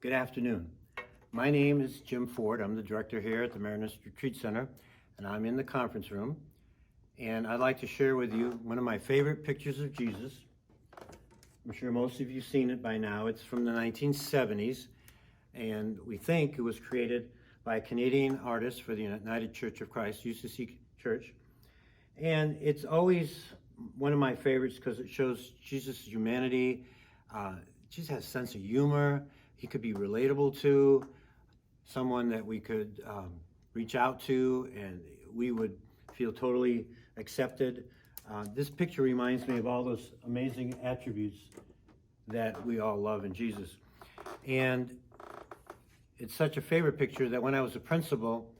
Good afternoon. My name is Jim Ford. I'm the director here at the Mariners Retreat Center, and I'm in the conference room. And I'd like to share with you one of my favorite pictures of Jesus. I'm sure most of you have seen it by now. It's from the 1970s, and we think it was created by a Canadian artist for the United Church of Christ, UCC Church. And it's always one of my favorites because it shows Jesus' humanity. Jesus has a sense of humor. He could be relatable to, someone that we could reach out to, and we would feel totally accepted. This picture reminds me of all those amazing attributes that we all love in Jesus. And it's such a favorite picture that when I was a principal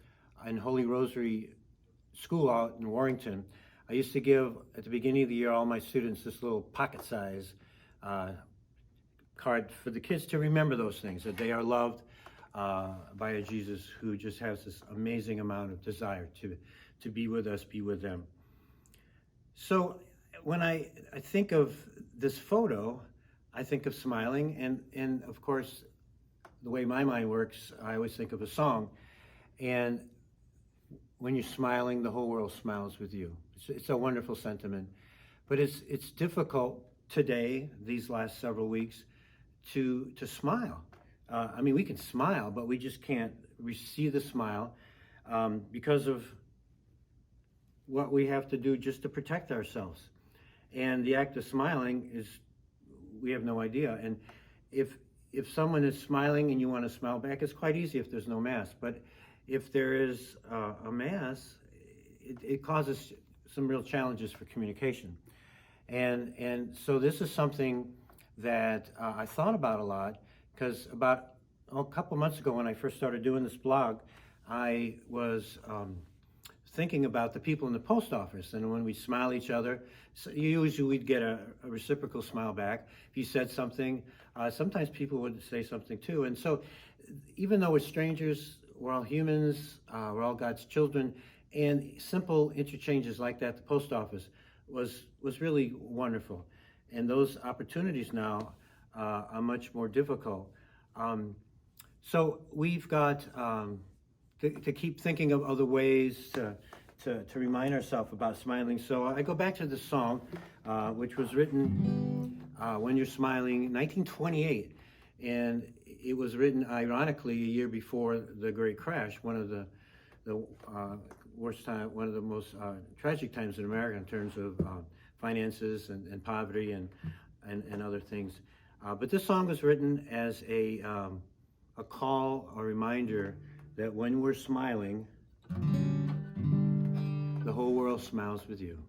in Holy Rosary School out in Warrington, I used to give, at the beginning of the year, all my students this little pocket-size card for the kids to remember those things, that they are loved by a Jesus who just has this amazing amount of desire to be with us, be with them. So when I think of this photo, I think of smiling, and of course, the way my mind works, I always think of a song. And when you're smiling, the whole world smiles with you. It's a wonderful sentiment, but it's difficult today, these last several weeks, to smile. I mean, we can smile, but we just can't receive the smile because of what we have to do just to protect ourselves. And the act of smiling is, we have no idea. And if someone is smiling and you want to smile back, it's quite easy if there's no mask. But if there is a mask, it causes some real challenges for communication. And so this is something that I thought about a lot, because about a couple months ago when I first started doing this blog, I was thinking about the people in the post office, and when we smile at each other, so usually we'd get a reciprocal smile back. If you said something, sometimes people would say something too. And so even though we're strangers, we're all humans, we're all God's children, and simple interchanges like that at the post office was really wonderful. And those opportunities now are much more difficult. So we've got to keep thinking of other ways to remind ourselves about smiling. So I go back to the song, which was written when you're smiling, 1928. And it was written, ironically, a year before the Great Crash, one of the worst time, one of the most tragic times in America in terms of finances and poverty and other things. But this song was written as a call, a reminder that when we're smiling, the whole world smiles with you.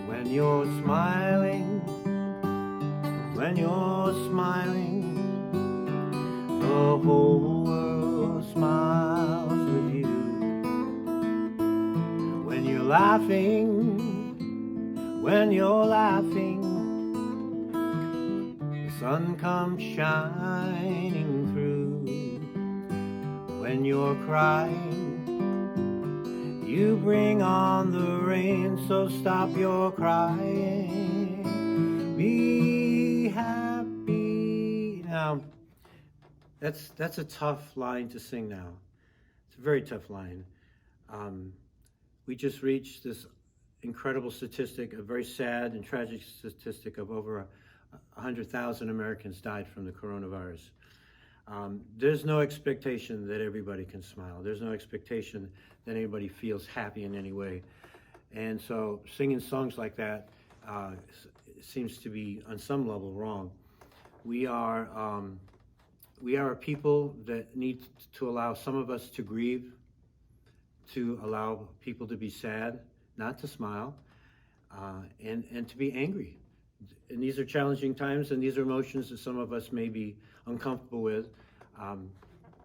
When you're smiling, when you're smiling, the whole world smiles with you. When you're laughing, when you're laughing, the sun comes shining through. When you're crying, you bring on the rain, so stop your crying. Be happy. Now, that's a tough line to sing now. It's a very tough line. We just reached this incredible statistic, a very sad and tragic statistic of over 100,000 Americans died from the coronavirus. There's no expectation that everybody can smile. There's no expectation that anybody feels happy in any way. And so singing songs like that seems to be on some level wrong. We are a people that need to allow some of us to grieve, to allow people to be sad, not to smile, and to be angry. And these are challenging times, and these are emotions that some of us may be uncomfortable with.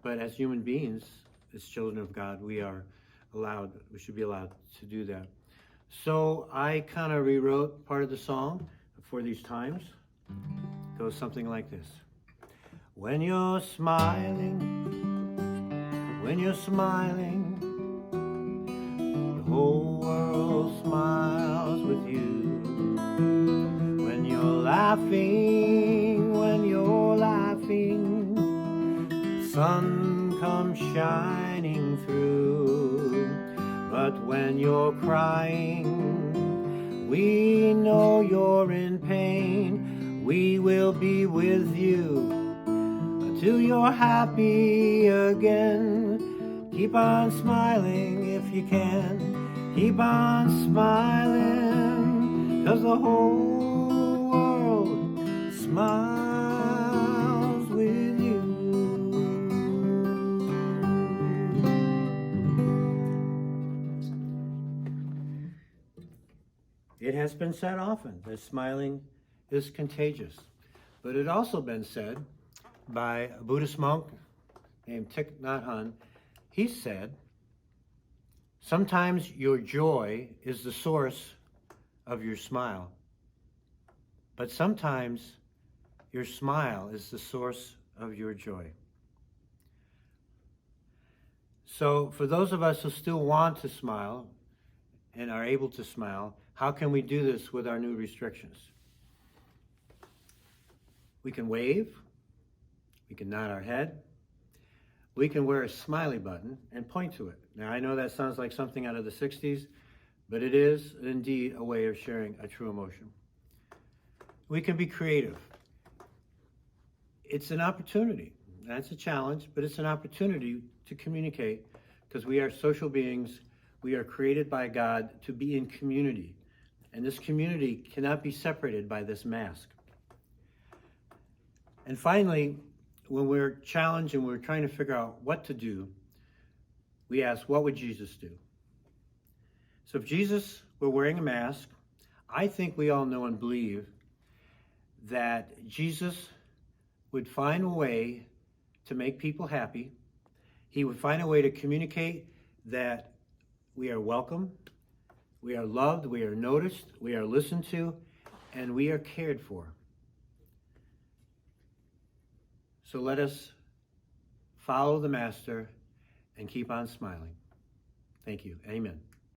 But as human beings, as children of God, we should be allowed to do that. So I kind of rewrote part of the song for these times. It goes something like this. When you're smiling, the whole world smiles with you. laughing, when you're laughing, sun comes shining through. But when you're crying, we know you're in pain. We will be with you until you're happy again. Keep on smiling if you can. Keep on smiling, 'cause the whole world smiles with you. It has been said often that smiling is contagious, but it also been said by a Buddhist monk named Thich, Nhat. He said, sometimes your joy is the source of your smile, but sometimes your smile is the source of your joy. So for those of us who still want to smile and are able to smile, how can we do this with our new restrictions? We can wave, we can nod our head, we can wear a smiley button and point to it. Now, I know that sounds like something out of the 60s, but it is indeed a way of sharing a true emotion. We can be creative. It's an opportunity. That's a challenge, but it's an opportunity to communicate, because we are social beings. We are created by God to be in community, and this community cannot be separated by this mask. And finally, when we're challenged and we're trying to figure out what to do, we ask, what would Jesus do? So if Jesus were wearing a mask, I think we all know and believe that Jesus would find a way to make people happy. He would find a way to communicate that we are welcome, we are loved, we are noticed, we are listened to, and we are cared for. So let us follow the Master and keep on smiling. Thank you. Amen.